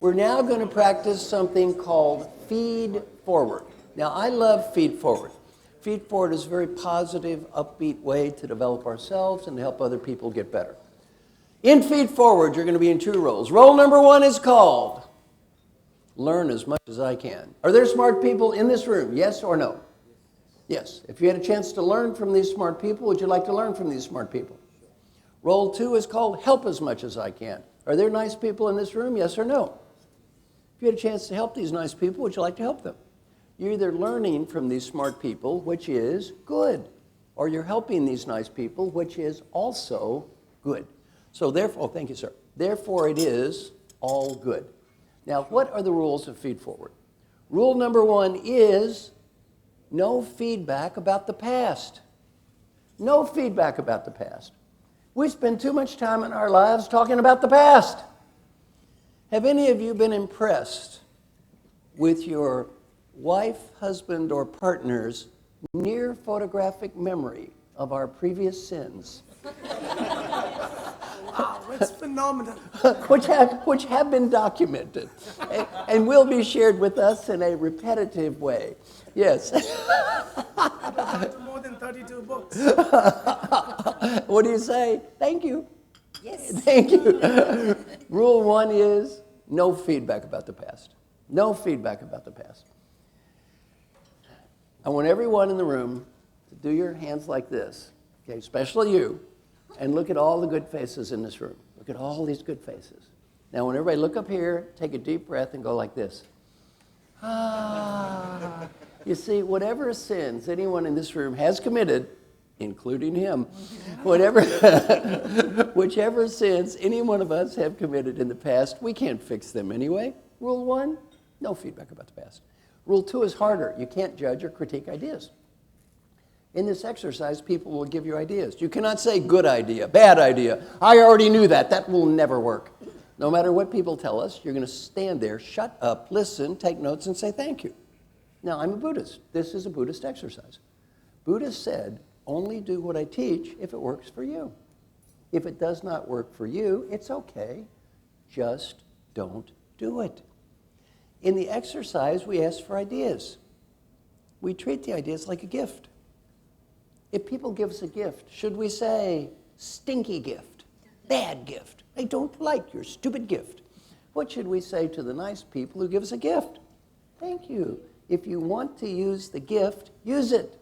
We're now going to practice something called feed forward. Now, I love feed forward. Feed forward is a very positive, upbeat way to develop ourselves and to help other people get better. In feed forward, you're going to be in two roles. Role number one is called learn as much as I can. Are there smart people in this room? Yes or no? Yes. If you had a chance to learn from these smart people, would you like to learn from these smart people? Role two is called help as much as I can. Are there nice people in this room? Yes or no? If you had a chance to help these nice people, would you like to help them? You're either learning from these smart people, which is good, or you're helping these nice people, which is also good. So therefore, thank you, sir. Therefore, it is all good. Now, what are the rules of feed forward? Rule number one is no feedback about the past. No feedback about the past. We spend too much time in our lives talking about the past. Have any of you been impressed with your wife, husband, or partner's near photographic memory of our previous sins? Wow, it's phenomenal. which have been documented and will be shared with us in a repetitive way. Yes. More than 32 books. What do you say? Thank you. Yes. Thank you. Rule one is no feedback about the past. No feedback about the past. I want everyone in the room to do your hands like this, okay, especially you, and look at all the good faces in this room. Look at all these good faces. Now, when everybody look up here, take a deep breath and go like this. Ah. You see, whatever sins anyone in this room has committed, including him, whichever sins any one of us have committed in the past, we can't fix them anyway. Rule one, no feedback about the past. Rule two is harder. You can't judge or critique ideas. In this exercise, people will give you ideas. You cannot say good idea, bad idea. I already knew that. That will never work. No matter what people tell us, you're going to stand there, shut up, listen, take notes, and say thank you. Now, I'm a Buddhist. This is a Buddhist exercise. Buddha said, only do what I teach if it works for you. If it does not work for you, it's okay. Just don't do it. In the exercise, we ask for ideas. We treat the ideas like a gift. If people give us a gift, should we say, stinky gift, bad gift? I don't like your stupid gift. What should we say to the nice people who give us a gift? Thank you. If you want to use the gift, use it.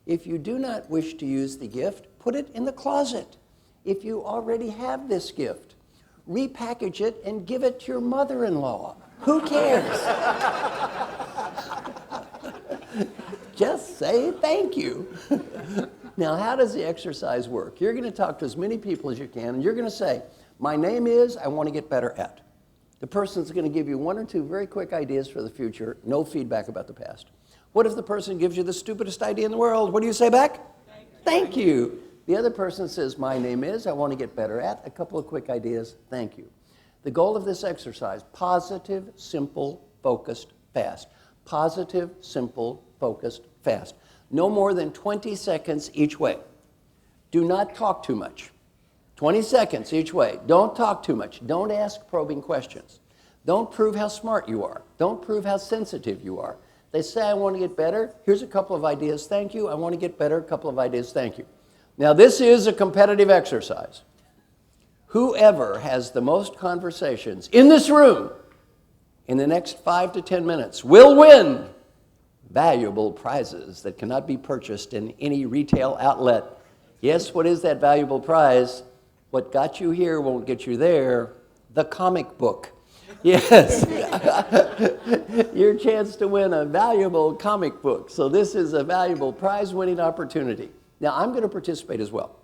If you do not wish to use the gift, put it in the closet. If you already have this gift, repackage it and give it to your mother-in-law. Who cares? Just say thank you. Now, how does the exercise work? You're going to talk to as many people as you can, and you're going to say, my name is, I want to get better at. The person's going to give you one or two very quick ideas for the future, no feedback about the past. What if the person gives you the stupidest idea in the world? What do you say back? Thank you. The other person says, my name is, I want to get better at. A couple of quick ideas, thank you. The goal of this exercise, positive, simple, focused, fast. Positive, simple, focused, fast. No more than 20 seconds each way. Do not talk too much. 20 seconds each way. Don't talk too much. Don't ask probing questions. Don't prove how smart you are. Don't prove how sensitive you are. They say, I want to get better. Here's a couple of ideas, thank you. I want to get better, a couple of ideas, thank you. Now, this is a competitive exercise. Whoever has the most conversations in this room in the next 5 to 10 minutes will win valuable prizes that cannot be purchased in any retail outlet. Yes, what is that valuable prize? What got you here won't get you there. The comic book. Yes. Your chance to win a valuable comic book. So this is a valuable prize-winning opportunity. Now, I'm going to participate as well.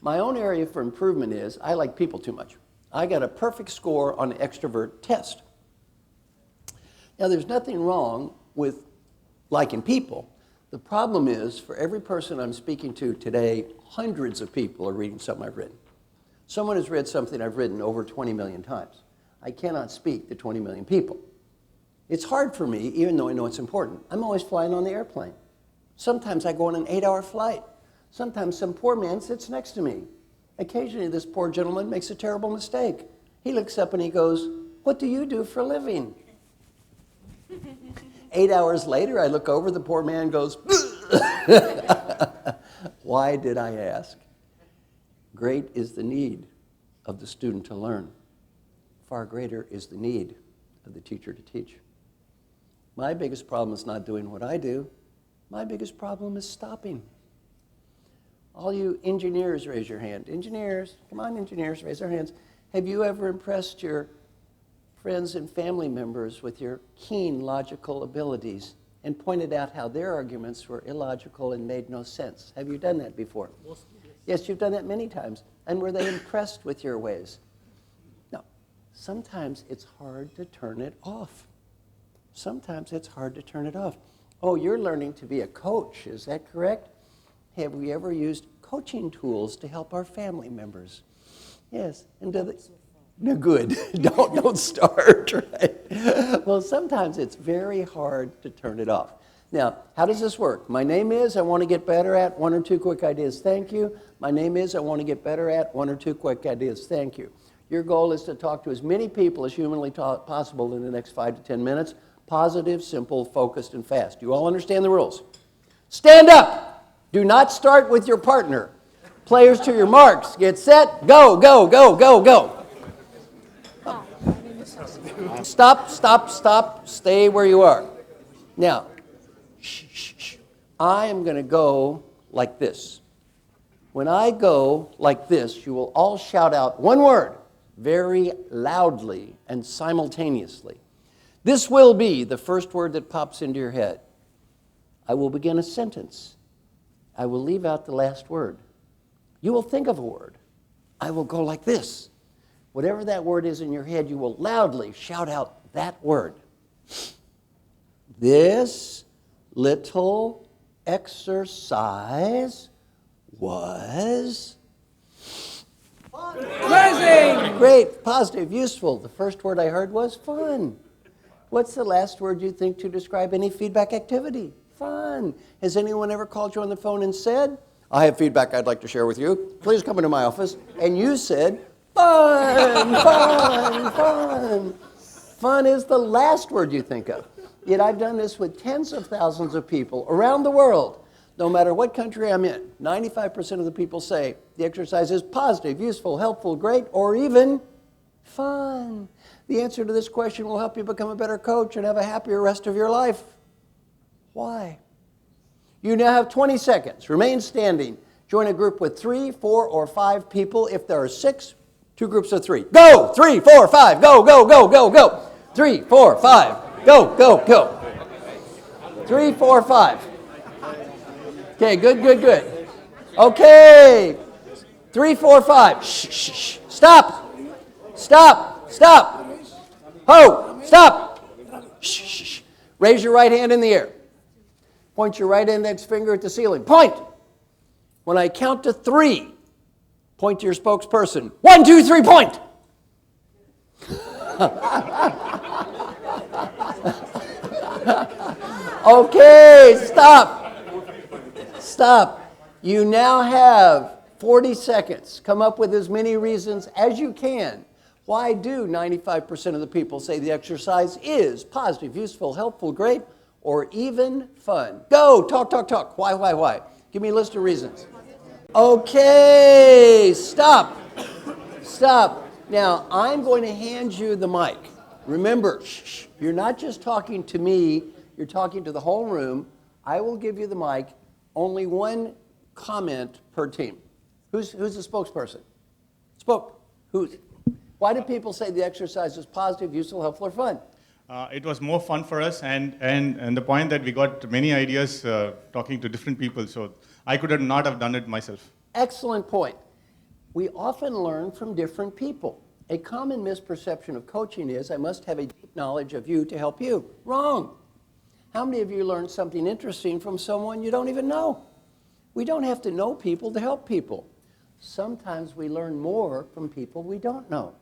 My own area for improvement is I like people too much. I got a perfect score on the extrovert test. Now, there's nothing wrong with liking people. The problem is, for every person I'm speaking to today, hundreds of people are reading something I've written. Someone has read something I've written over 20 million times. I cannot speak to 20 million people. It's hard for me, even though I know it's important. I'm always flying on the airplane. Sometimes I go on an 8-hour flight. Sometimes some poor man sits next to me. Occasionally, this poor gentleman makes a terrible mistake. He looks up and he goes, What do you do for a living? 8 hours later, I look over, the poor man goes, why did I ask? Great is the need of the student to learn. Far greater is the need of the teacher to teach. My biggest problem is not doing what I do. My biggest problem is stopping. All you engineers, raise your hand. Engineers, come on, engineers, raise their hands. Have you ever impressed your friends and family members with your keen logical abilities and pointed out how their arguments were illogical and made no sense? Have you done that before? Yes, you've done that many times. And were they impressed with your ways? No. Sometimes it's hard to turn it off. Sometimes it's hard to turn it off. Oh, you're learning to be a coach, is that correct? Have we ever used coaching tools to help our family members? Yes. And do they? No, good. Don't start, right? Well, sometimes it's very hard to turn it off. Now, how does this work? My name is, I want to get better at, 1 or 2 quick ideas, thank you. My name is, I want to get better at, 1 or 2 quick ideas, thank you. Your goal is to talk to as many people as humanly possible in the next 5 to 10 minutes. Positive, simple, focused, and fast. You all understand the rules? Stand up. Do not start with your partner. Players to your marks. Get set. Go, go, go, go, go. Stop, stop, stop. Stay where you are. Now, shh, shh, shh. I am going to go like this. When I go like this, you will all shout out one word very loudly and simultaneously. This will be the first word that pops into your head. I will begin a sentence. I will leave out the last word. You will think of a word. I will go like this. Whatever that word is in your head, you will loudly shout out that word. This little exercise was Amazing! great, positive, useful. The first word I heard was fun. What's the last word you think to describe any feedback activity? Fun. Has anyone ever called you on the phone and said, I have feedback I'd like to share with you. Please come into my office. And you said, fun, fun, fun. Fun is the last word you think of. Yet I've done this with tens of thousands of people around the world. No matter what country I'm in, 95% of the people say the exercise is positive, useful, helpful, great, or even fun. The answer to this question will help you become a better coach and have a happier rest of your life. Why? You now have 20 seconds. Remain standing. Join a group with 3, 4, or 5 people. If there are 6, 2 groups of 3. Go! 3, 4, 5. Go, go, go, go, go. 3, 4, 5. Go, go, go. 3, 4, 5. Okay, good, good, good. Okay. 3, 4, 5. Shh, shh, shh. Stop. Stop. Stop. Ho! Stop. Shh, shh, shh. Raise your right hand in the air. Point your right index finger at the ceiling. Point. When I count to 3, point to your spokesperson. 1, 2, 3, point. Okay, stop. Stop. You now have 40 seconds. Come up with as many reasons as you can. Why do 95% of the people say the exercise is positive, useful, helpful, great, or even fun? Go, talk, talk, talk. Why? Give me a list of reasons. Okay, stop. Stop. Now, I'm going to hand you the mic. Remember, shh, you're not just talking to me, you're talking to the whole room. I will give you the mic. Only one comment per team. Who's the spokesperson? Why do people say the exercise is positive, useful, helpful, or fun? It was more fun for us, and the point that we got many ideas talking to different people, so I could not have done it myself. Excellent point. We often learn from different people. A common misperception of coaching is, I must have a deep knowledge of you to help you. Wrong. How many of you learned something interesting from someone you don't even know? We don't have to know people to help people. Sometimes we learn more from people we don't know.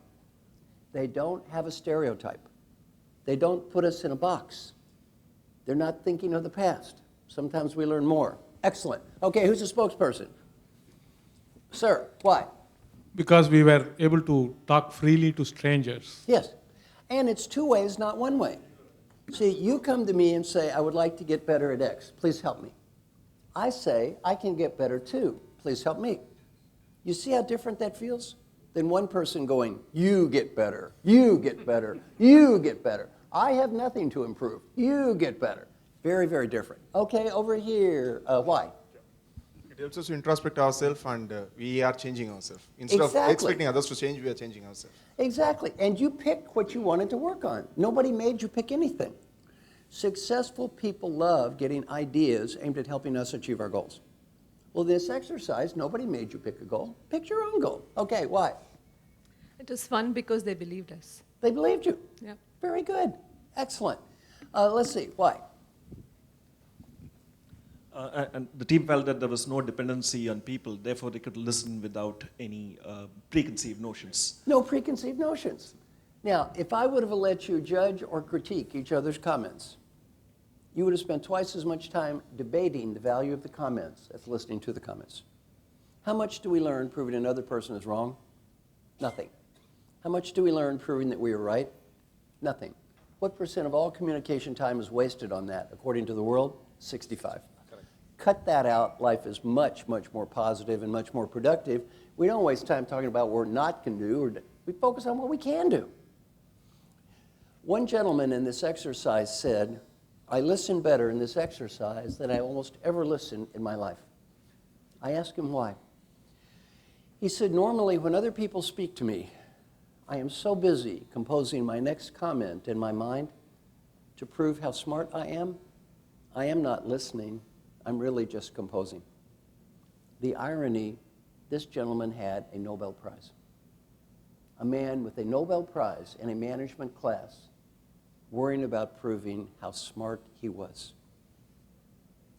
They don't have a stereotype. They don't put us in a box. They're not thinking of the past. Sometimes we learn more. Excellent. Okay, who's the spokesperson? Sir, why? Because we were able to talk freely to strangers. Yes. And it's two ways, not one way. See, you come to me and say, I would like to get better at X. Please help me. I say, I can get better too. Please help me. You see how different that feels? Than one person going, you get better, you get better, you get better. I have nothing to improve. You get better. Very, very different. Okay, over here. Why? It helps us to introspect ourselves, and we are changing ourselves. Instead Exactly. of expecting others to change, we are changing ourselves. Exactly. And you picked what you wanted to work on. Nobody made you pick anything. Successful people love getting ideas aimed at helping us achieve our goals. Well, this exercise, nobody made you pick a goal. Pick your own goal. Okay, why? It was fun because they believed us. They believed you. Yeah. Very good. Excellent. Let's see. Why? And the team felt that there was no dependency on people, therefore they could listen without any preconceived notions. No preconceived notions. Now, if I would have let you judge or critique each other's comments, you would have spent twice as much time debating the value of the comments as listening to the comments. How much do we learn proving another person is wrong? Nothing. How much do we learn proving that we are right? Nothing. What % of all communication time is wasted on that, according to the world? 65. Cut that out, life is much, much more positive and much more productive. We don't waste time talking about what we're not can do, or we focus on what we can do. One gentleman in this exercise said, I listen better in this exercise than I almost ever listen in my life. I asked him why. He said, normally when other people speak to me, I am so busy composing my next comment in my mind to prove how smart I am not listening. I'm really just composing. The irony, this gentleman had a Nobel Prize. A man with a Nobel Prize in a management class worrying about proving how smart he was.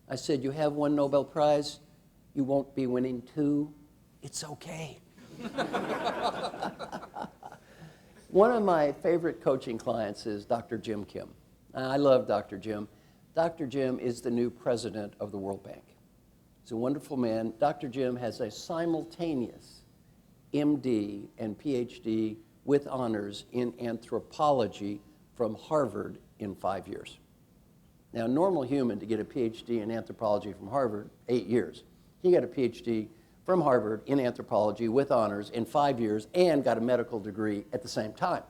I said, you have one Nobel Prize, you won't be winning two. It's okay. One of my favorite coaching clients is Dr. Jim Kim. I love Dr. Jim. Dr. Jim is the new president of the World Bank. He's a wonderful man. Dr. Jim has a simultaneous MD and PhD with honors in anthropology from Harvard in 5 years. Now, a normal human to get a PhD in anthropology from Harvard, 8 years. He got a PhD from Harvard in anthropology with honors in 5 years and got a medical degree at the same time.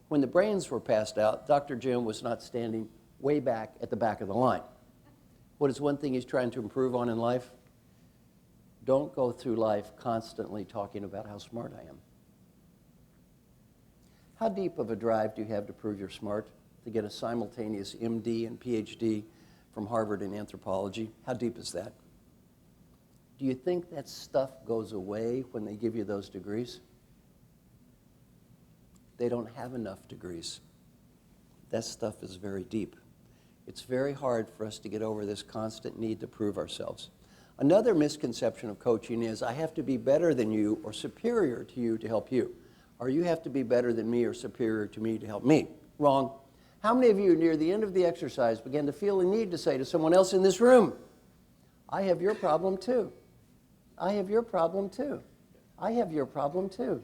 When the brains were passed out, Dr. Jim was not standing way back at the back of the line. What is one thing he's trying to improve on in life? Don't go through life constantly talking about how smart I am. How deep of a drive do you have to prove you're smart, to get a simultaneous MD and PhD from Harvard in anthropology? How deep is that? Do you think that stuff goes away when they give you those degrees? They don't have enough degrees. That stuff is very deep. It's very hard for us to get over this constant need to prove ourselves. Another misconception of coaching is I have to be better than you or superior to you to help you. Or you have to be better than me or superior to me to help me. Wrong. How many of you near the end of the exercise began to feel a need to say to someone else in this room, I have your problem too. I have your problem too. I have your problem too.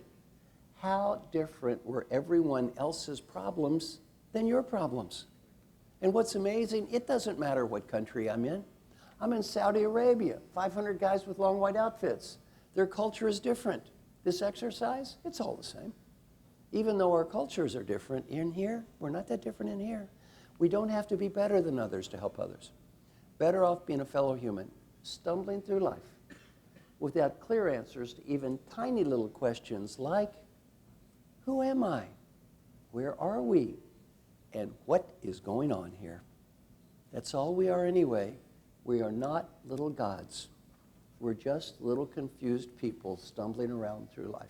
How different were everyone else's problems than your problems? And what's amazing, it doesn't matter what country I'm in. I'm in Saudi Arabia, 500 guys with long white outfits. Their culture is different. This exercise, it's all the same. Even though our cultures are different in here, we're not that different in here. We don't have to be better than others to help others. Better off being a fellow human, stumbling through life without clear answers to even tiny little questions like, who am I? Where are we? And what is going on here? That's all we are anyway. We are not little gods. We're just little confused people stumbling around through life.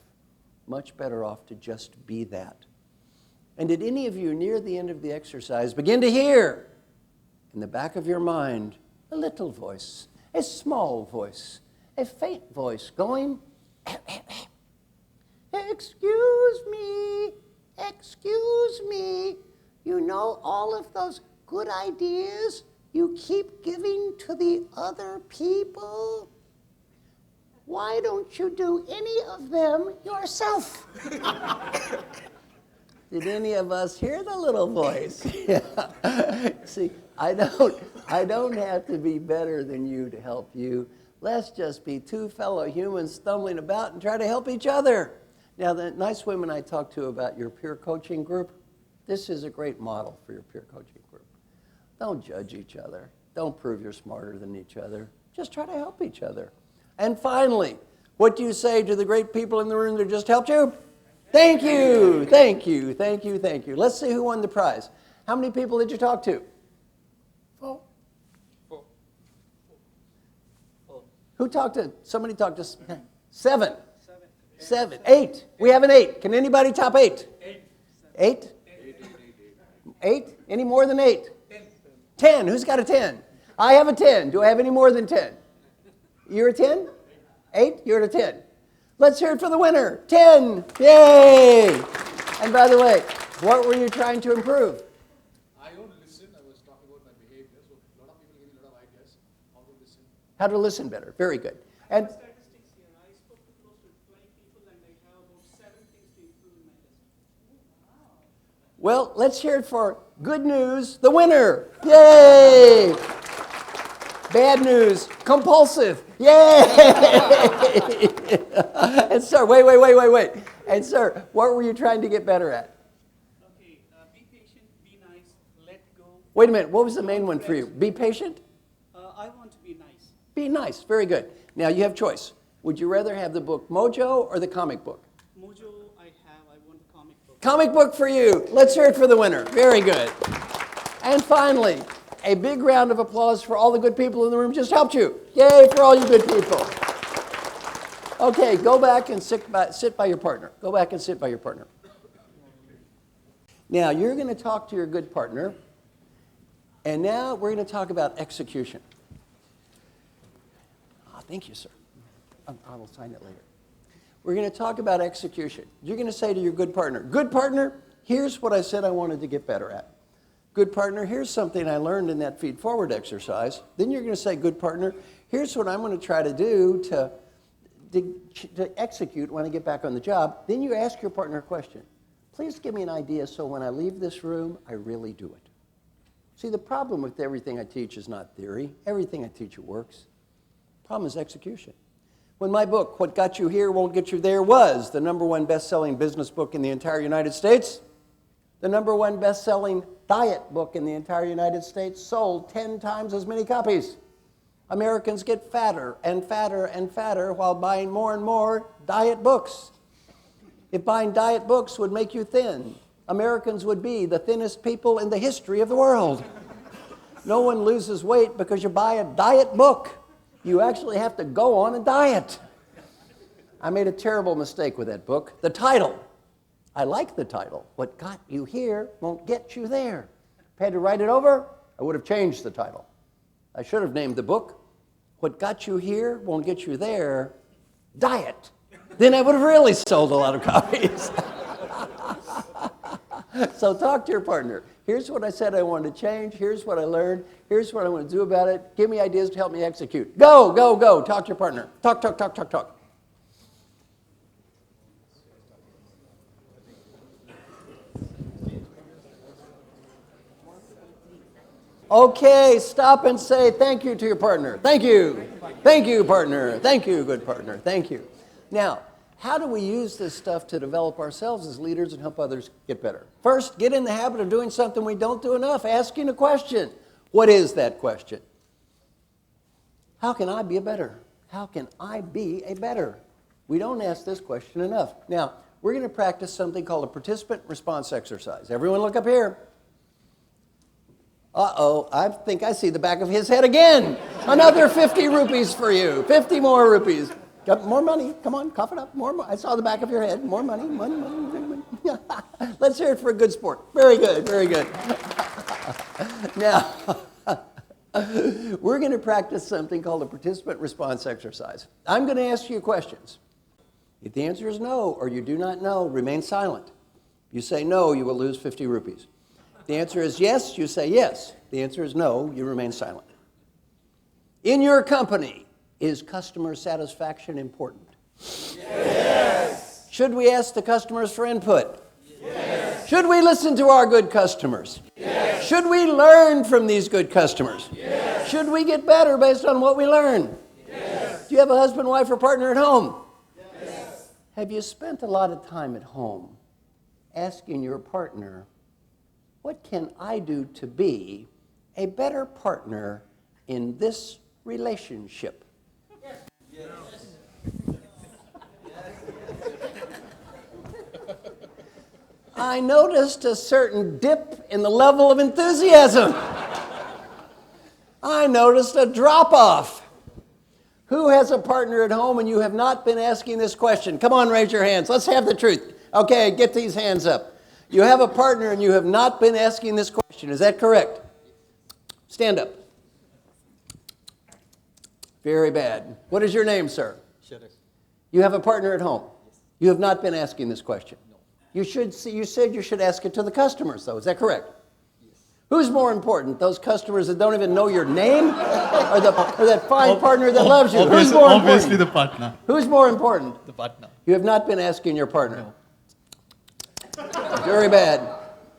Much better off to just be that. And did any of you near the end of the exercise begin to hear in the back of your mind a little voice, a small voice, a faint voice going, excuse me, you know all of those good ideas you keep giving to the other people? Why don't you do any of them yourself? Did any of us hear the little voice? Yeah. See, I don't have to be better than you to help you. Let's just be two fellow humans stumbling about and try to help each other. Now, the nice women I talked to about your peer coaching group, this is a great model for your peer coaching group. Don't judge each other. Don't prove you're smarter than each other. Just try to help each other. And finally, what do you say to the great people in the room that just helped you? Thank you, thank you, thank you, thank you. Let's see who won the prize. How many people did you talk to? 4. Who talked to, somebody talked to 7. 7. 8. We have an 8. Can anybody top 8? 8? 8? Any more than 8? 10. Who's got a 10? I have a 10. Do I have any more than 10? You're a 10? 8? You're at a 10. Let's hear it for the winner. 10. Yay! And by the way, what were you trying to improve? I don't listen. I was talking about my behavior. So a lot of people give me a lot of ideas how to listen. How to listen better. Very good. And Statistics here. I spoke to close to 20 people and I have about 7 things to improve in my list. well, let's hear it for good news, the winner. Yay! Bad news, compulsive. Yay! And sir, wait. And sir, what were you trying to get better at? Okay, be patient, be nice, let go. Wait a minute, what was the main one for you? Be patient? I want to be nice. Be nice, very good. Now you have choice. Would you rather have the book Mojo or the comic book? Mojo, I want the comic book. Comic book for you. Let's hear it for the winner. Very good. And finally, a big round of applause for all the good people in the room just helped you. Yay for all you good people. Okay, go back and sit by your partner. Go back and sit by your partner. Now, you're going to talk to your good partner, and now we're going to talk about execution. Oh, thank you, sir. I will sign it later. We're going to talk about execution. You're going to say to your good partner, here's what I said I wanted to get better at. Good partner, here's something I learned in that feed forward exercise. Then you're going to say, good partner, here's what I'm going to try to do to execute when I get back on the job. Then you ask your partner a question. Please give me an idea so when I leave this room, I really do it. See, the problem with everything I teach is not theory. Everything I teach works. The problem is execution. When my book, What Got You Here Won't Get You There, was the #1 best-selling business book in the entire United States, the #1 best-selling diet book in the entire United States sold 10 times as many copies. Americans get fatter and fatter and fatter while buying more and more diet books. If buying diet books would make you thin, Americans would be the thinnest people in the history of the world. No one loses weight because you buy a diet book. You actually have to go on a diet. I made a terrible mistake with that book. The title. I like the title. What got you here won't get you there. If I had to write it over, I would have changed the title. I should have named the book, What Got You Here Won't Get You There, Diet. Then I would have really sold a lot of copies. So talk to your partner. Here's what I said I wanted to change. Here's what I learned. Here's what I want to do about it. Give me ideas to help me execute. Go, go, go. Talk to your partner. Talk, talk, talk, talk, talk. Okay, stop and say thank you to your partner. Thank you. Thank you, partner. Thank you, good partner. Thank you. Now, how do we use this stuff to develop ourselves as leaders and help others get better? First, get in the habit of doing something we don't do enough, asking a question. What is that question? How can I be a better? How can I be a better? We don't ask this question enough. Now, we're going to practice something called a participant response exercise. Everyone look up here. Uh-oh, I think I see the back of his head again. Another 50 rupees for you. 50 more rupees. Got more money. Come on, cough it up. More. I saw the back of your head. More money, money, money, money. Let's hear it for a good sport. Very good, very good. Now, we're going to practice something called a participant response exercise. I'm going to ask you questions. If the answer is no or you do not know, remain silent. If you say no, you will lose 50 rupees. The answer is yes, you say yes. The answer is no, you remain silent. In your company, is customer satisfaction important? Yes. Should we ask the customers for input? Yes. Should we listen to our good customers? Yes. Should we learn from these good customers? Yes. Should we get better based on what we learn? Yes. Do you have a husband, wife, or partner at home? Yes. Have you spent a lot of time at home asking your partner, what can I do to be a better partner in this relationship? Yes. I noticed a certain dip in the level of enthusiasm. I noticed a drop-off. Who has a partner at home and you have not been asking this question? Come on, raise your hands. Let's have the truth. Okay, get these hands up. You have a partner and you have not been asking this question. Is that correct? Stand up. Very bad. What is your name, sir? Sharif. You have a partner at home. You have not been asking this question. No. You said you should ask it to the customers, though. Is that correct? Yes. Who's more important, those customers that don't even know your name, or that fine partner that loves you? Who's more important? Obviously the partner. Who's more important? The partner. You have not been asking your partner. No. Very bad.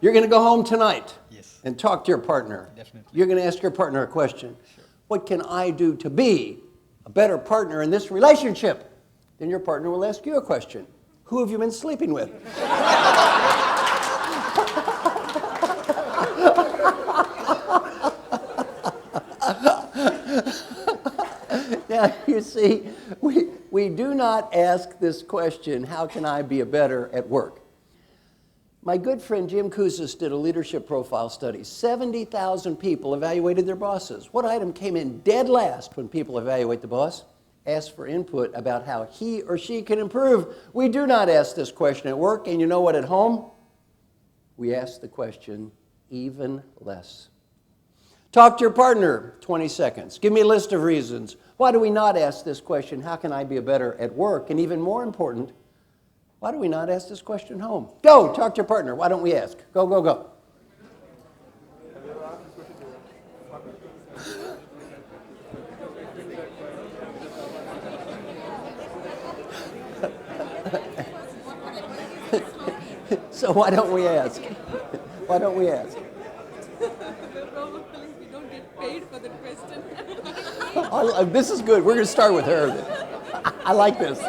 You're going to go home tonight Yes. and talk to your partner. Definitely. You're going to ask your partner a question. Sure. What can I do to be a better partner in this relationship? Then your partner will ask you a question. Who have you been sleeping with? Now, you see, we do not ask this question, how can I be a better at work? My good friend Jim Kouzes did a leadership profile study. 70,000 people evaluated their bosses. What item came in dead last when people evaluate the boss? Ask for input about how he or she can improve. We do not ask this question at work, and you know what, at home? We ask the question even less. Talk to your partner, 20 seconds. Give me a list of reasons. Why do we not ask this question, how can I be a better at work? And even more important, why do we not ask this question home? Go, talk to your partner. Why don't we ask? Go, go, go. So why don't we ask? Why don't we ask? Probably we don't get paid for the question. This is good. We're going to start with her. I like this.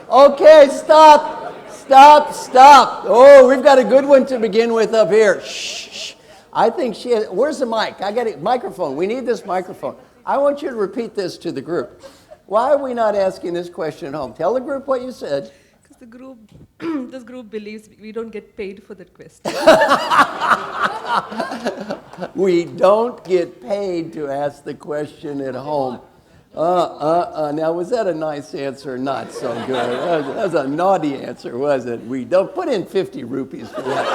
Okay, stop. Stop, stop. Oh, we've got a good one to begin with up here. Shh. I think she has, where's the mic? I got a microphone. We need this microphone. I want you to repeat this to the group. Why are we not asking this question at home? Tell the group what you said. Because the group, this group believes we don't get paid for that question. We don't get paid to ask the question at home. Now, was that a nice answer? Not so good. That was a naughty answer, wasn't it? We don't put in 50 rupees for that.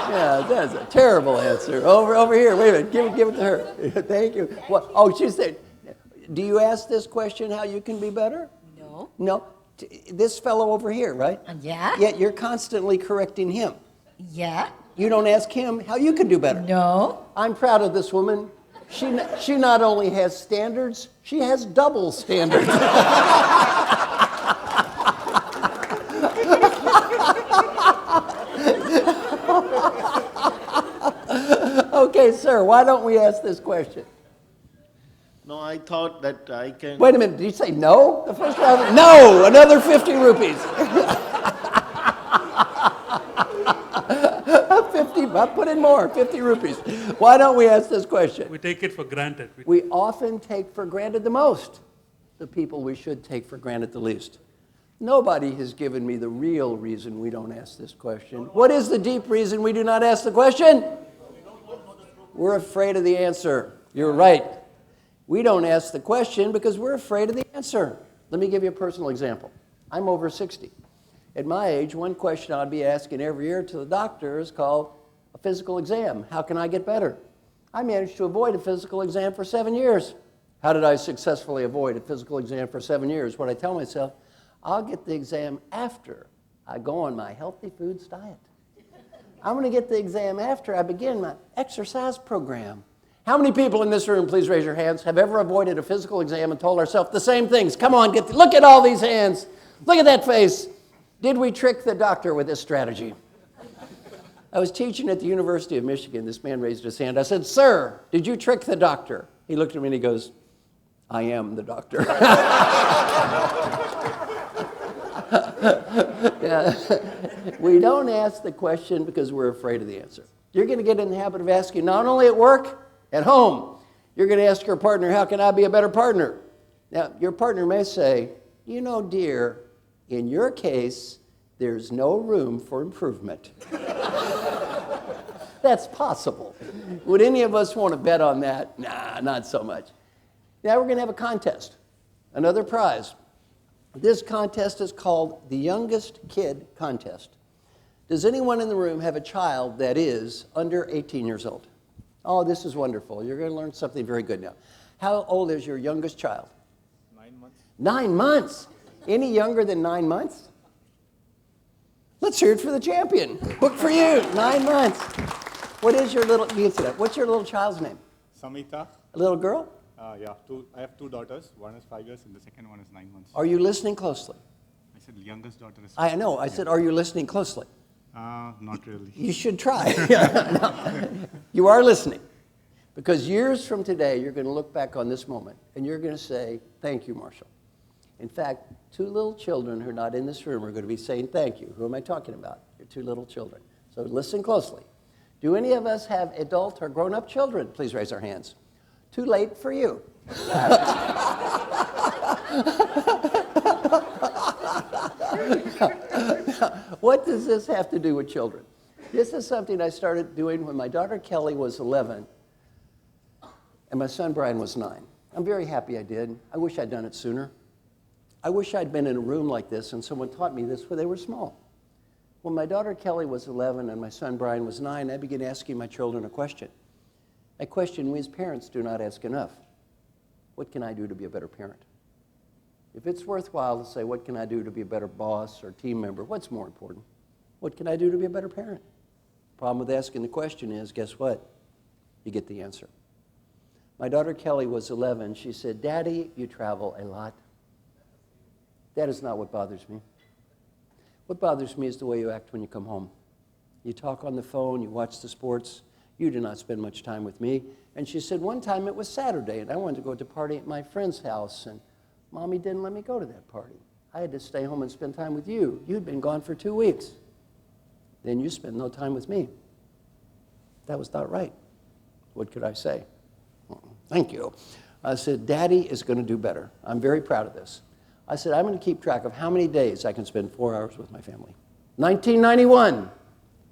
Yeah, that's a terrible answer. Over here. Wait a minute. Give it to her. Thank you. Well, oh, she said, do you ask this question how you can be better? No. No. This fellow over here, right? Yeah. Yet you're constantly correcting him. Yeah. You don't ask him how you can do better. No. I'm proud of this woman. She not only has standards, she has double standards. Okay, sir, why don't we ask this question? No, I thought that I can. Wait a minute, did you say no? The first round? No, another 50 rupees. 50, I put in more, 50 rupees. Why don't we ask this question? We take it for granted. We often take for granted the most the people we should take for granted the least. Nobody has given me the real reason we don't ask this question. What is the deep reason we do not ask the question? We're afraid of the answer. You're right. We don't ask the question because we're afraid of the answer. Let me give you a personal example. I'm over 60. At my age, one question I'd be asking every year to the doctor is called a physical exam. How can I get better? I managed to avoid a physical exam for 7 years. How did I successfully avoid a physical exam for 7 years? What I tell myself, I'll get the exam after I go on my healthy foods diet. I'm going to get the exam after I begin my exercise program. How many people in this room, please raise your hands, have ever avoided a physical exam and told ourselves the same things? Come on, look at all these hands. Look at that face. Did we trick the doctor with this strategy? I was teaching at the University of Michigan. This man raised his hand. I said, "Sir, did you trick the doctor?" He looked at me and he goes, "I am the doctor." Yeah. We don't ask the question because we're afraid of the answer. You're going to get in the habit of asking not only at work, at home. You're going to ask your partner, "How can I be a better partner?" Now, your partner may say, "You know, dear, in your case, there's no room for improvement." That's possible. Would any of us want to bet on that? Nah, not so much. Now we're going to have a contest, another prize. This contest is called the Youngest Kid Contest. Does anyone in the room have a child that is under 18 years old? Oh, this is wonderful. You're going to learn something very good now. How old is your youngest child? 9 months. 9 months. Any younger than 9 months? Let's hear it for the champion. Book for you, 9 months. What is your little, you can sit up. What's your little child's name? Samita. A little girl? Yeah, I have 2 daughters. One is 5 years and the second one is 9 months. Are you listening closely? I said youngest daughter is. I know. I said, are you listening closely? Not really. You should try. No. You are listening. Because years from today, you're going to look back on this moment and you're going to say, "Thank you, Marshall." In fact, 2 little children who are not in this room are going to be saying thank you. Who am I talking about? Your 2 little children. So listen closely. Do any of us have adult or grown-up children? Please raise our hands. Too late for you. What does this have to do with children? This is something I started doing when my daughter Kelly was 11 and my son Brian was 9. I'm very happy I did. I wish I'd done it sooner. I wish I'd been in a room like this and someone taught me this when they were small. When my daughter Kelly was 11 and my son Brian was 9, I began asking my children a question. A question we as parents do not ask enough. What can I do to be a better parent? If it's worthwhile to say, what can I do to be a better boss or team member, what's more important? What can I do to be a better parent? Problem with asking the question is, guess what? You get the answer. My daughter Kelly was 11. She said, "Daddy, you travel a lot." That is not what bothers me. What bothers me is the way you act when you come home. You talk on the phone, you watch the sports. You do not spend much time with me. And she said, one time it was Saturday, and I wanted to go to a party at my friend's house, and Mommy didn't let me go to that party. I had to stay home and spend time with you. You'd been gone for 2 weeks. Then you spent no time with me. That was not right. What could I say? Thank you. I said, Daddy is going to do better. I'm very proud of this. I said, I'm going to keep track of how many days I can spend 4 hours with my family. 1991,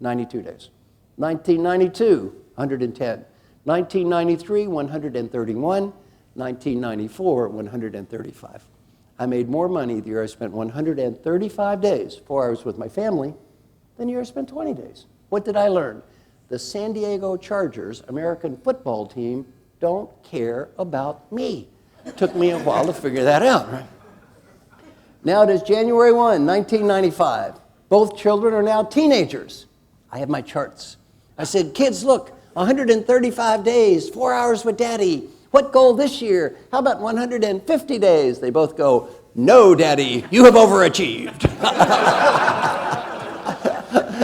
92 days. 1992, 110. 1993, 131. 1994, 135. I made more money the year I spent 135 days, 4 hours with my family, than the year I spent 20 days. What did I learn? The San Diego Chargers, American football team, don't care about me. It took me a while to figure that out, right? Now it is January 1, 1995. Both children are now teenagers. I have my charts. I said, kids, look, 135 days, 4 hours with Daddy. What goal this year? How about 150 days? They both go, no, Daddy, you have overachieved.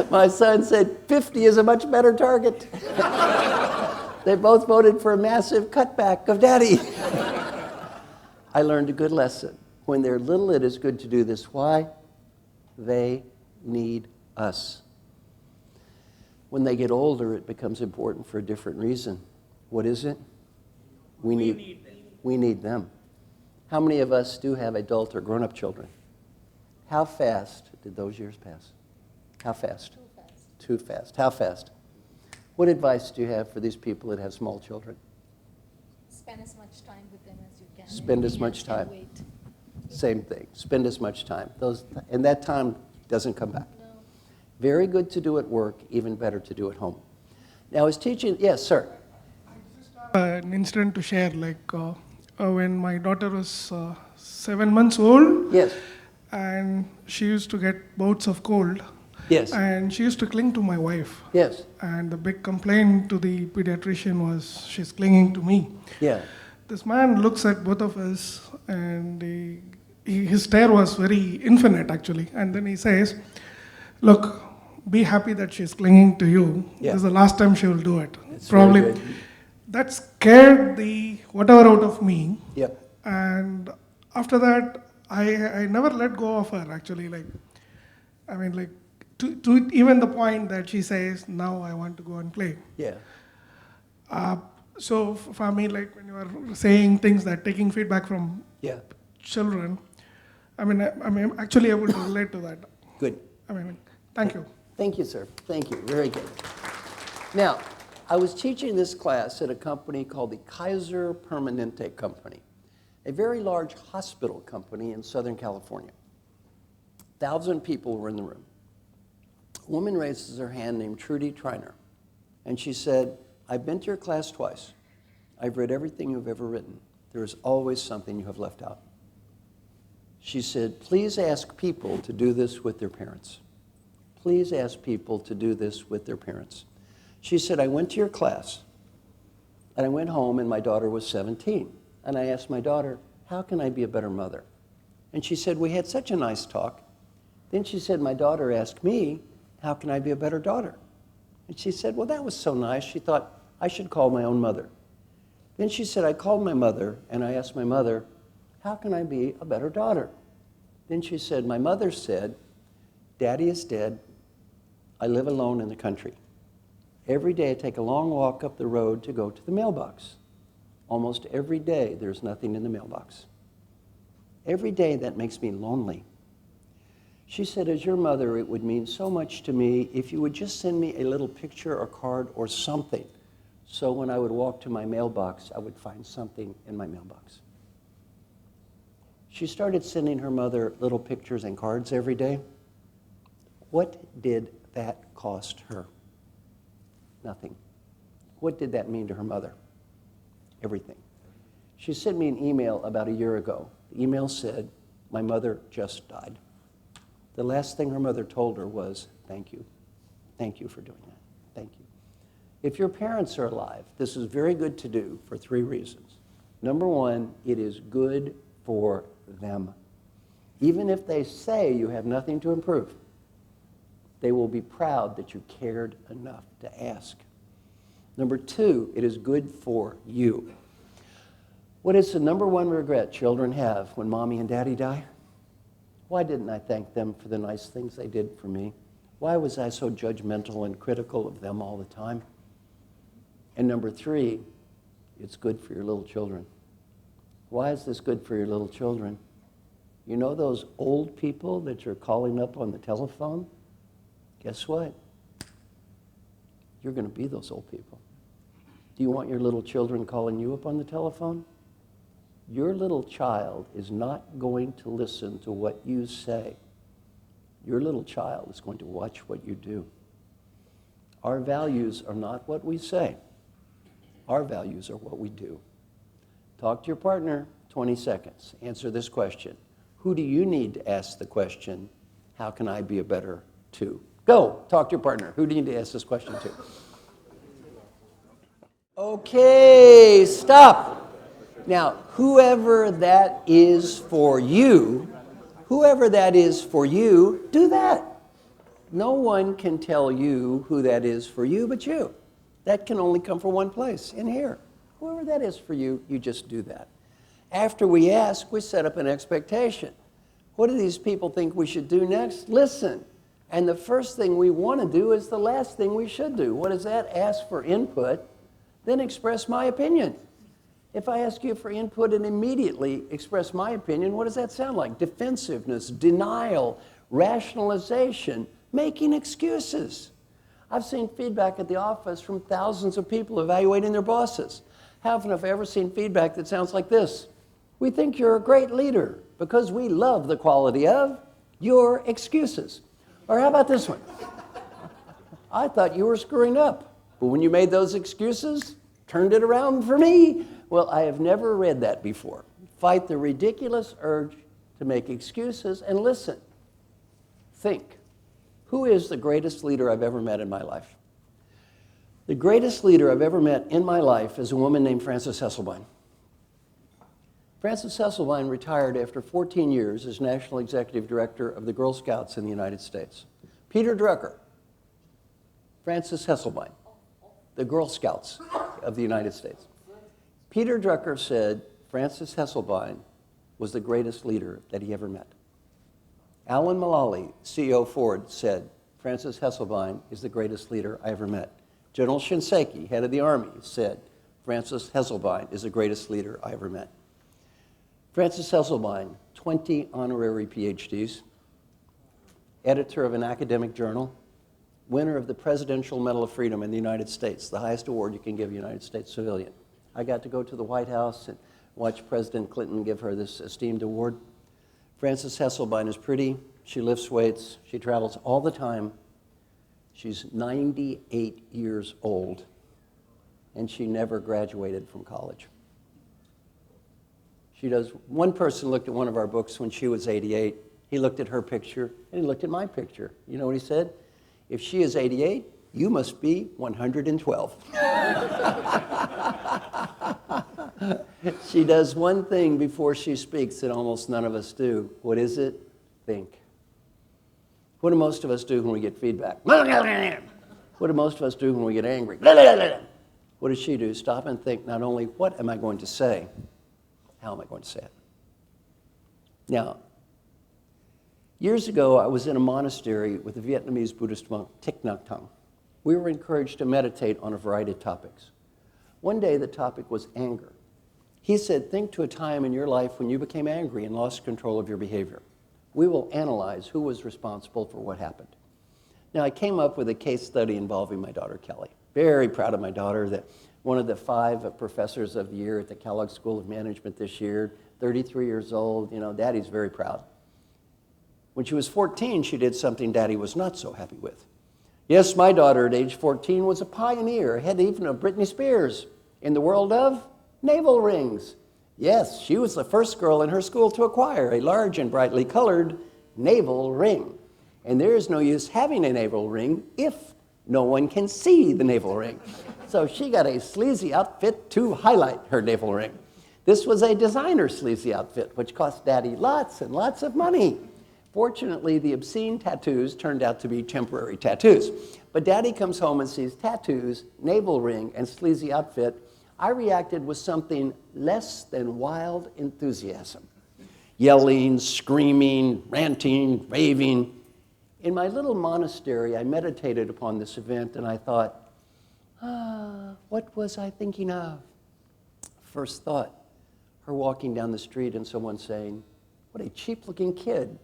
My son said, 50 is a much better target. They both voted for a massive cutback of Daddy. I learned a good lesson. When they're little, it is good to do this. Why? They need us. When they get older, it becomes important for a different reason. What is it? We need them. How many of us do have adult or grown-up children? How fast did those years pass? How fast? Too fast. Too fast. How fast? What advice do you have for these people that have small children? Spend as much time with them as you can. Spend as much time. Wait. Same thing. Spend as much time. And that time doesn't come back. No. Very good to do at work, even better to do at home. Now, as teaching, yes, sir. An incident to share, like when my daughter was 7 months old, Yes. and she used to get bouts of cold, Yes. and she used to cling to my wife. Yes. And the big complaint to the pediatrician was she's clinging to me. Yeah. This man looks at both of us, and his stare was very infinite, actually. And then he says, look, be happy that she's clinging to you. Yeah. This is the last time she will do it. It's Probably. very good. That scared the whatever out of me. Yep. And after that, I never let go of her, actually. To even the point that she says, now I want to go and play. Yeah. So for me, like when you are saying things that taking feedback from Yeah. children, I'm actually able to relate to that. Good. Thank you. Thank you, sir. Thank you. Very good. Now, I was teaching this class at a company called the Kaiser Permanente Company, a very large hospital company in Southern California. 1,000 people were in the room. A woman raises her hand named Trudy Triner, and she said, I've been to your class twice. I've read everything you've ever written. There is always something you have left out. She said, please ask people to do this with their parents. Please ask people to do this with their parents. She said, I went to your class, and I went home, and my daughter was 17. And I asked my daughter, how can I be a better mother? And she said, we had such a nice talk. Then she said, my daughter asked me, how can I be a better daughter? And she said, well, that was so nice. She thought, I should call my own mother. Then she said, I called my mother, and I asked my mother, how can I be a better daughter? Then she said, my mother said, Daddy is dead. I live alone in the country. Every day I take a long walk up the road to go to the mailbox. Almost every day there's nothing in the mailbox. Every day that makes me lonely. She said, as your mother, it would mean so much to me if you would just send me a little picture or card or something, so when I would walk to my mailbox, I would find something in my mailbox. She started sending her mother little pictures and cards every day. What did that cost her? Nothing. What did that mean to her mother? Everything. She sent me an email about a year ago. The email said, my mother just died. The last thing her mother told her was, thank you. Thank you for doing that. Thank you. If your parents are alive, this is very good to do for 3 reasons. Number 1, it is good for them. Even if they say you have nothing to improve, they will be proud that you cared enough to ask. Number 2, it is good for you. What is the number 1 regret children have when mommy and daddy die? Why didn't I thank them for the nice things they did for me? Why was I so judgmental and critical of them all the time? And number 3, it's good for your little children. Why is this good for your little children? You know those old people that you're calling up on the telephone? Guess what? You're going to be those old people. Do you want your little children calling you up on the telephone? Your little child is not going to listen to what you say. Your little child is going to watch what you do. Our values are not what we say. Our values are what we do. Talk to your partner, 20 seconds. Answer this question. Who do you need to ask the question, how can I be a better to? Go, talk to your partner. Who do you need to ask this question to? Okay, stop. Now, whoever that is for you, do that. No one can tell you who that is for you but you. That can only come from one place, in here. Whoever that is for you, you just do that. After we ask, we set up an expectation. What do these people think we should do next? Listen. And the first thing we want to do is the last thing we should do. What is that? Ask for input, then express my opinion. If I ask you for input and immediately express my opinion, what does that sound like? Defensiveness, denial, rationalization, making excuses. I've seen feedback at the office from thousands of people evaluating their bosses. How often have I ever seen feedback that sounds like this? We think you're a great leader because we love the quality of your excuses. Or how about this one? I thought you were screwing up, but when you made those excuses, turned it around for me. Well, I have never read that before. Fight the ridiculous urge to make excuses and listen. Think. Who is the greatest leader I've ever met in my life? The greatest leader I've ever met in my life is a woman named Frances Hesselbein. Frances Hesselbein retired after 14 years as National Executive Director of the Girl Scouts in the United States. Peter Drucker, Frances Hesselbein, the Girl Scouts of the United States. Peter Drucker said Frances Hesselbein was the greatest leader that he ever met. Alan Mulally, CEO Ford, said Frances Hesselbein is the greatest leader I ever met. General Shinseki, head of the Army, said Frances Hesselbein is the greatest leader I ever met. Frances Hesselbein, 20 honorary PhDs, editor of an academic journal, winner of the Presidential Medal of Freedom in the United States, the highest award you can give a United States civilian. I got to go to the White House and watch President Clinton give her this esteemed award. Frances Hesselbein is pretty, she lifts weights, she travels all the time. She's 98 years old, and she never graduated from college. One person looked at one of our books when she was 88. He looked at her picture, and he looked at my picture. You know what he said? If she is 88, you must be 112. She does one thing before she speaks that almost none of us do. What is it? Think. What do most of us do when we get feedback? What do most of us do when we get angry? What does she do? Stop and think not only what am I going to say, how am I going to say it? Now, years ago, I was in a monastery with a Vietnamese Buddhist monk, Thich Nhat Hanh. We were encouraged to meditate on a variety of topics. One day, the topic was anger. He said, think to a time in your life when you became angry and lost control of your behavior. We will analyze who was responsible for what happened. Now, I came up with a case study involving my daughter, Kelly. Very proud of my daughter, that one of the 5 professors of the year at the Kellogg School of Management this year, 33 years old. You know, Daddy's very proud. When she was 14, she did something Daddy was not so happy with. Yes, my daughter at age 14 was a pioneer, ahead even of Britney Spears, in the world of navel rings. Yes, she was the first girl in her school to acquire a large and brightly colored navel ring. And there is no use having a navel ring if no one can see the navel ring. So she got a sleazy outfit to highlight her navel ring. This was a designer sleazy outfit, which cost Daddy lots and lots of money. Fortunately, the obscene tattoos turned out to be temporary tattoos. But Daddy comes home and sees tattoos, navel ring, and sleazy outfit. I reacted with something less than wild enthusiasm. Yelling, screaming, ranting, raving. In my little monastery, I meditated upon this event, and I thought, what was I thinking of? First thought, her walking down the street and someone saying, what a cheap-looking kid.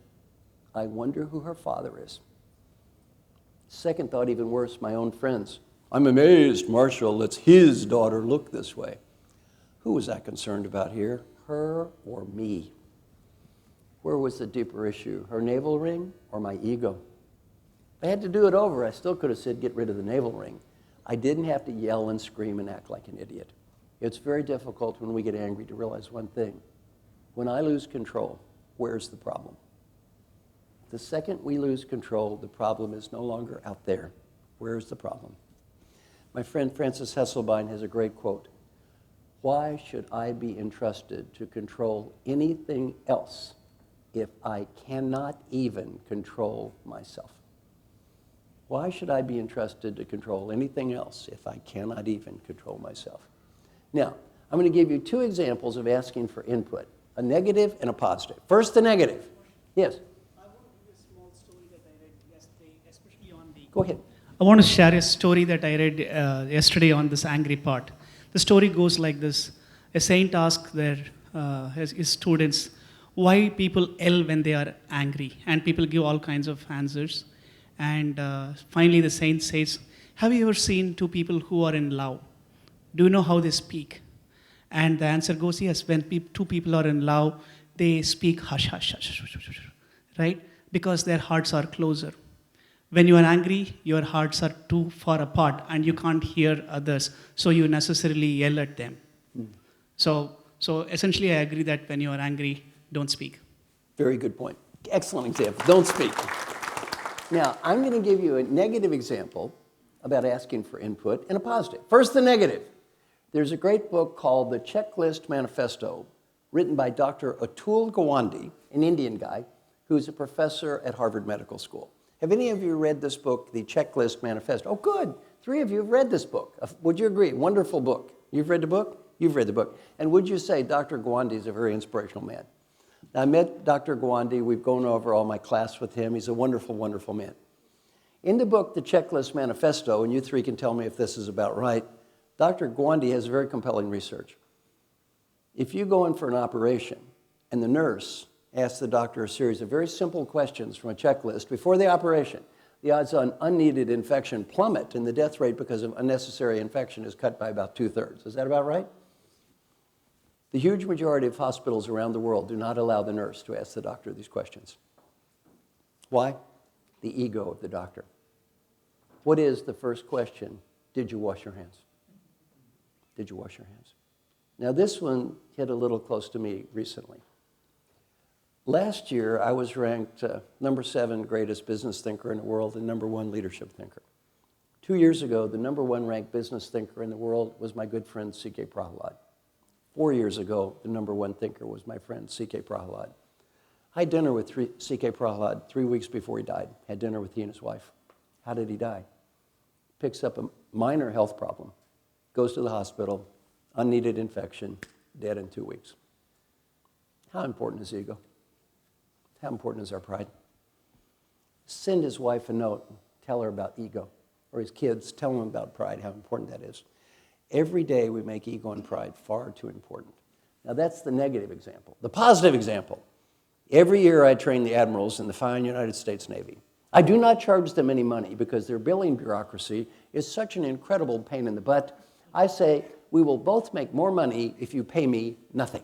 I wonder who her father is. Second thought, even worse, my own friends. I'm amazed Marshall lets his daughter look this way. Who was I concerned about here, her or me? Where was the deeper issue, her navel ring or my ego? If I had to do it over, I still could have said, get rid of the navel ring. I didn't have to yell and scream and act like an idiot. It's very difficult when we get angry to realize one thing. When I lose control, where's the problem? The second we lose control, the problem is no longer out there. Where's the problem? My friend Frances Hesselbein has a great quote. Why should I be entrusted to control anything else if I cannot even control myself? Why should I be entrusted to control anything else if I cannot even control myself? Now, I'm going to give you 2 examples of asking for input, a negative and a positive. First, the negative. Yes? I want to give you a small story that I read yesterday, especially on the... Go ahead. I want to share a story that I read yesterday on this angry part. The story goes like this. A saint asked his students why people yell when they are angry, and people give all kinds of answers. And finally the saint says, have you ever seen 2 people who are in love? Do you know how they speak? And the answer goes, yes, when 2 people are in love, they speak hush, hush, hush, hush, hush, hush, right? Because their hearts are closer. When you are angry, your hearts are too far apart and you can't hear others, so you necessarily yell at them. So essentially I agree that when you are angry, don't speak. Very good point. Excellent example. Don't speak. Now, I'm going to give you a negative example about asking for input and a positive. First, the negative. There's a great book called The Checklist Manifesto, written by Dr. Atul Gawande, an Indian guy, who's a professor at Harvard Medical School. Have any of you read this book, The Checklist Manifesto? Oh, good. 3 of you have read this book. Would you agree? Wonderful book. You've read the book? You've read the book. And would you say Dr. Gawande is a very inspirational man? Now, I met Dr. Gawande. We've gone over all my class with him. He's a wonderful, wonderful man. In the book, The Checklist Manifesto, and you 3 can tell me if this is about right, Dr. Gawande has very compelling research. If you go in for an operation and the nurse asks the doctor a series of very simple questions from a checklist before the operation, the odds on unneeded infection plummet and the death rate because of unnecessary infection is cut by about 2/3. Is that about right? The huge majority of hospitals around the world do not allow the nurse to ask the doctor these questions. Why? The ego of the doctor. What is the first question? Did you wash your hands? Did you wash your hands? Now, this one hit a little close to me recently. Last year, I was ranked number 7 greatest business thinker in the world and number 1 leadership thinker. 2 years ago, the number 1 ranked business thinker in the world was my good friend C.K. Prahalad. 4 years ago, the number 1 thinker was my friend C.K. Prahalad. I had dinner with C.K. Prahalad 3 weeks before he died. Had dinner with he and his wife. How did he die? Picks up a minor health problem, goes to the hospital, unneeded infection, dead in 2 weeks. How important is ego? How important is our pride? Send his wife a note, tell her about ego. Or his kids, tell them about pride, how important that is. Every day we make ego and pride far too important. Now that's the negative example. The positive example. Every year I train the admirals in the fine United States Navy. I do not charge them any money because their billing bureaucracy is such an incredible pain in the butt. I say, we will both make more money if you pay me nothing.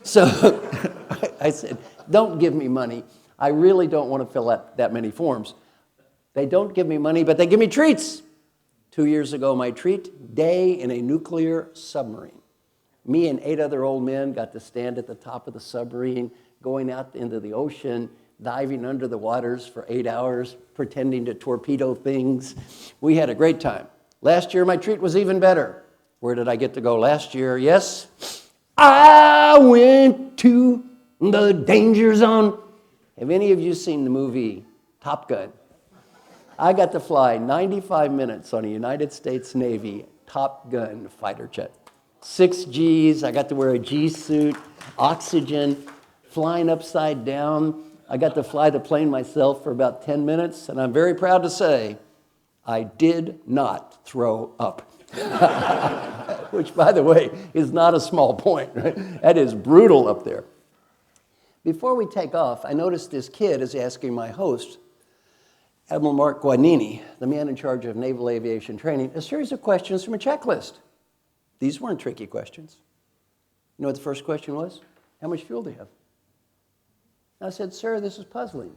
So I said, don't give me money. I really don't want to fill out that many forms. They don't give me money, but they give me treats. 2 years ago, my treat, day in a nuclear submarine. Me and 8 other old men got to stand at the top of the submarine, going out into the ocean, diving under the waters for 8 hours, pretending to torpedo things. We had a great time. Last year, my treat was even better. Where did I get to go last year? Yes, I went to the danger zone. Have any of you seen the movie Top Gun? I got to fly 95 minutes on a United States Navy Top Gun fighter jet. 6 Gs, I got to wear a G suit, oxygen, flying upside down. I got to fly the plane myself for about 10 minutes, and I'm very proud to say I did not throw up. Which, by the way, is not a small point. Right? That is brutal up there. Before we take off, I noticed this kid is asking my host, Admiral Mark Guadagnini, the man in charge of naval aviation training, a series of questions from a checklist. These weren't tricky questions. You know what the first question was? How much fuel do you have? And I said, sir, this is puzzling.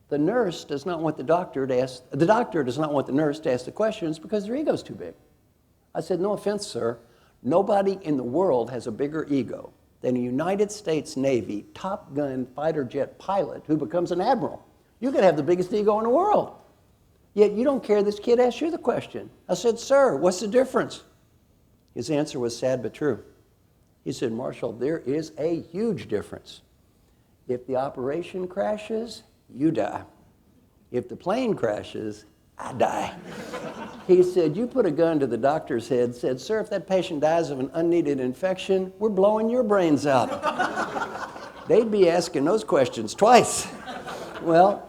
The nurse does not want the doctor does not want the nurse to ask the questions because their ego's too big. I said, no offense, sir. Nobody in the world has a bigger ego than a United States Navy Top Gun fighter jet pilot who becomes an admiral. You could have the biggest ego in the world. Yet you don't care this kid asked you the question. I said, sir, what's the difference? His answer was sad but true. He said, Marshall, there is a huge difference. If the operation crashes, you die. If the plane crashes, I die. He said, you put a gun to the doctor's head, said, sir, if that patient dies of an unneeded infection, we're blowing your brains out. They'd be asking those questions twice. Well,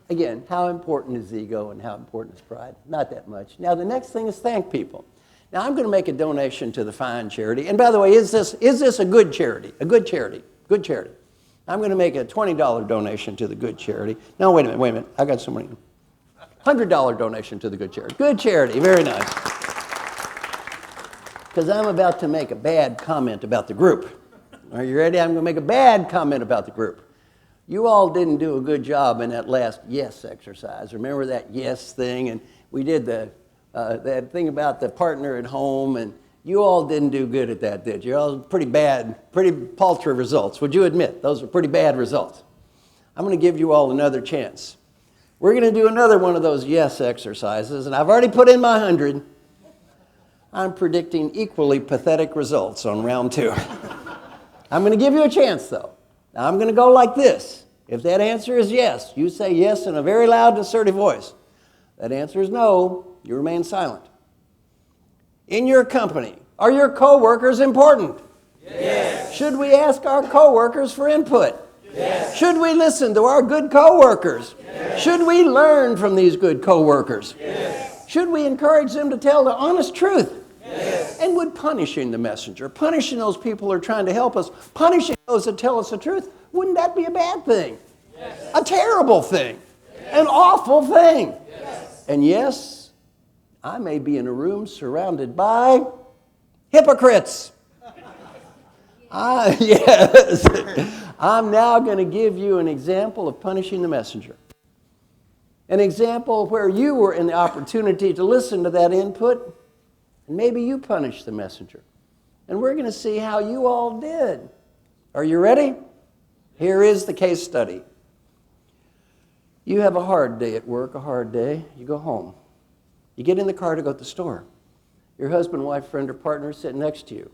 again, how important is ego and how important is pride? Not that much. Now, the next thing is thank people. Now, I'm going to make a donation to the fine charity. And by the way, is this a good charity? A good charity? Good charity. I'm going to make a $20 donation to the good charity. No, wait a minute. I got some money. $100 donation to the good charity. Good charity, very nice. Because I'm about to make a bad comment about the group. Are you ready? I'm going to make a bad comment about the group. You all didn't do a good job in that last yes exercise. Remember that yes thing? And we did that thing about the partner at home, and you all didn't do good at that, did you? All pretty bad, pretty paltry results. Would you admit those are pretty bad results? I'm going to give you all another chance. We're going to do another one of those yes exercises, and I've already put in my 100. I'm predicting equally pathetic results on round 2. I'm going to give you a chance, though. Now, I'm going to go like this. If that answer is yes, you say yes in a very loud, assertive voice. That answer is no, you remain silent. In your company, are your coworkers important? Yes. Should we ask our coworkers for input? Yes. Should we listen to our good coworkers? Yes. Should we learn from these good coworkers? Yes. Should we encourage them to tell the honest truth? Yes. And would punishing the messenger, punishing those people who are trying to help us, punishing those that tell us the truth, wouldn't that be a bad thing? Yes. A terrible thing? Yes. An awful thing? Yes. And yes, I may be in a room surrounded by hypocrites. Yes. I'm now going to give you an example of punishing the messenger. An example where you were in the opportunity to listen to that input, and maybe you punished the messenger. And we're going to see how you all did. Are you ready? Here is the case study. You have a hard day at work, a hard day. You go home. You get in the car to go to the store. Your husband, wife, friend, or partner is sitting next to you.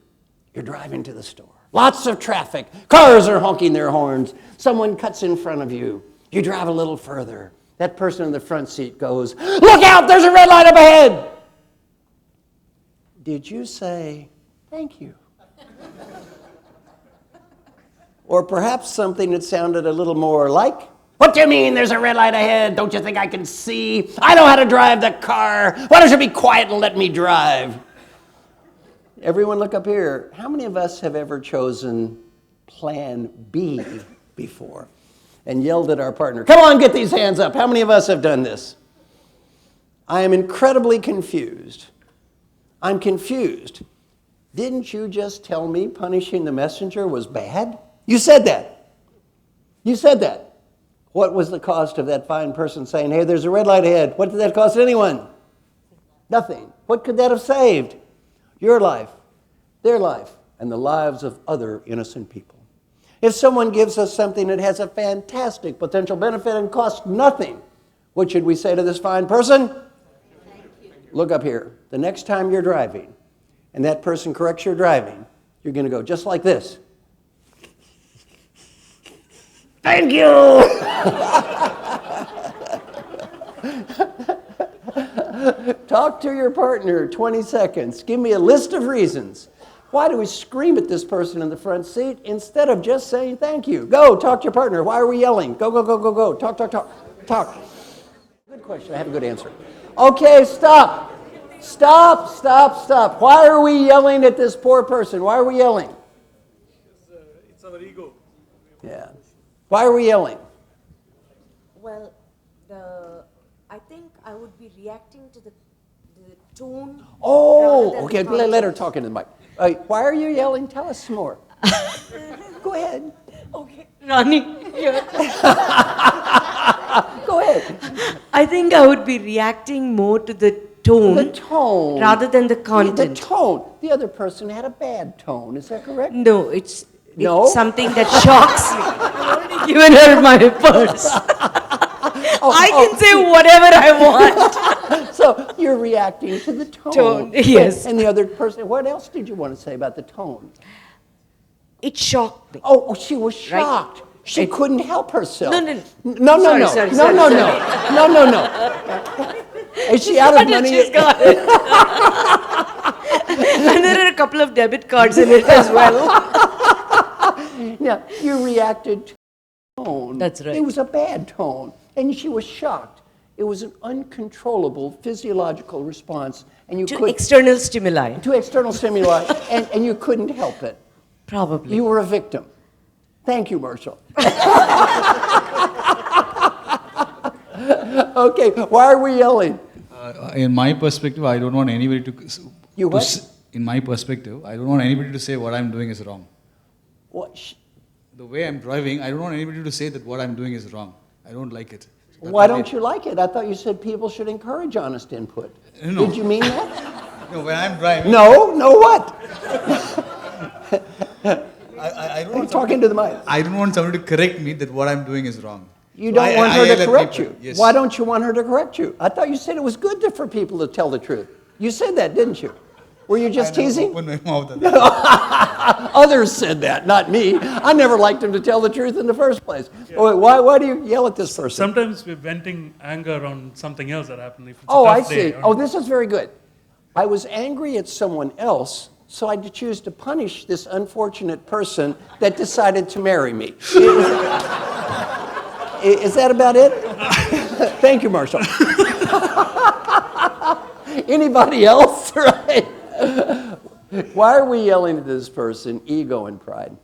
You're driving to the store. Lots of traffic. Cars are honking their horns. Someone cuts in front of you. You drive a little further. That person in the front seat goes, "Look out, there's a red light up ahead." Did you say, "Thank you"? Or perhaps something that sounded a little more like, "What do you mean there's a red light ahead? Don't you think I can see? I know how to drive the car. Why don't you be quiet and let me drive?" Everyone look up here. How many of us have ever chosen plan B before and yelled at our partner, "Come on, get these hands up"? How many of us have done this? I am incredibly confused. I'm confused. Didn't you just tell me punishing the messenger was bad? You said that. You said that. What was the cost of that fine person saying, "Hey, there's a red light ahead"? What did that cost anyone? Nothing. What could that have saved? Your life, their life, and the lives of other innocent people. If someone gives us something that has a fantastic potential benefit and costs nothing, what should we say to this fine person? Thank you. Look up here. The next time you're driving and that person corrects your driving, you're going to go just like this. "Thank you." Talk to your partner 20 seconds. Give me a list of reasons. Why do we scream at this person in the front seat instead of just saying thank you? Go, talk to your partner. Why are we yelling? Go, go, go, go, go. Talk, talk, talk. Talk. Good question. I have a good answer. Okay, stop. Stop, stop, stop. Why are we yelling at this poor person? Why are we yelling? It's our ego. Yeah. Why are we yelling? Well, I think I would be reacting to the tone. Oh, okay. Let her talk into the mic. Why are you yelling? Tell us some more. Go ahead. Okay, running here. Go ahead. I think I would be reacting more to the tone. The tone. Rather than the content. The tone. The other person had a bad tone. Is that correct? No, it's No? something that shocks me. I've already given her my purse. I can say whatever I want. So you're reacting to the tone. Yes. And the other person, what else did you want to say about the tone? It shocked me. Oh, she was shocked. Right? She couldn't help herself. No. Sorry. Is she out of money? She's got it. And there are a couple of debit cards in it as well. Now, you reacted to the tone. That's right. It was a bad tone. And she was shocked. It was an uncontrollable physiological response. And you to external stimuli. To external stimuli. and you couldn't help it. Probably. You were a victim. Thank you, Marshall. Okay, why are we yelling? In my perspective, I don't want anybody to... You what? In my perspective, I don't want anybody to say what I'm doing is wrong. What? The way I'm driving, I don't want anybody to say that what I'm doing is wrong. I don't like it. So why don't you like it? I thought you said people should encourage honest input. No. Did you mean that? No, when I'm driving... No what? I don't want talking to the mic. I don't want somebody to correct me that what I'm doing is wrong. You don't want her to correct you. Yes. Why don't you want her to correct you? I thought you said it was good for people to tell the truth. You said that, didn't you? Were you just I never teasing? opened my mouth at that. Others said that, not me. I never liked him to tell the truth in the first place. Oh, why do you yell at this person? Sometimes we're venting anger on something else that happened. If it's Oh, a I tough day see. or- Oh, this is very good. I was angry at someone else, so I choose to punish this unfortunate person that decided to marry me. Is that about it? Thank you, Marshall. Anybody else? Right? Why are we yelling at this person? Ego and pride.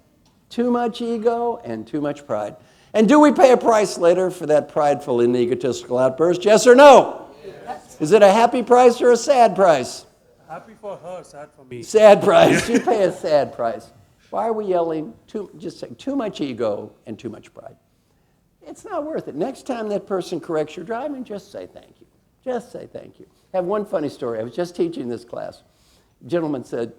Too much ego and too much pride. And do we pay a price later for that prideful and egotistical outburst? Yes or no? Yes. Is it a happy price or a sad price? Happy for her, sad for me. Sad price. You pay a sad price. Why are we yelling? Just saying too much ego and too much pride. It's not worth it. Next time that person corrects your driving, just say thank you. Just say thank you. I have one funny story. I was just teaching this class. A gentleman said,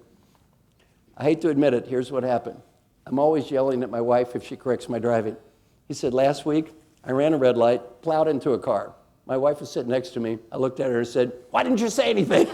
I hate to admit it, here's what happened. I'm always yelling at my wife if she corrects my driving. He said, last week, I ran a red light, plowed into a car. My wife was sitting next to me. I looked at her and said, why didn't you say anything?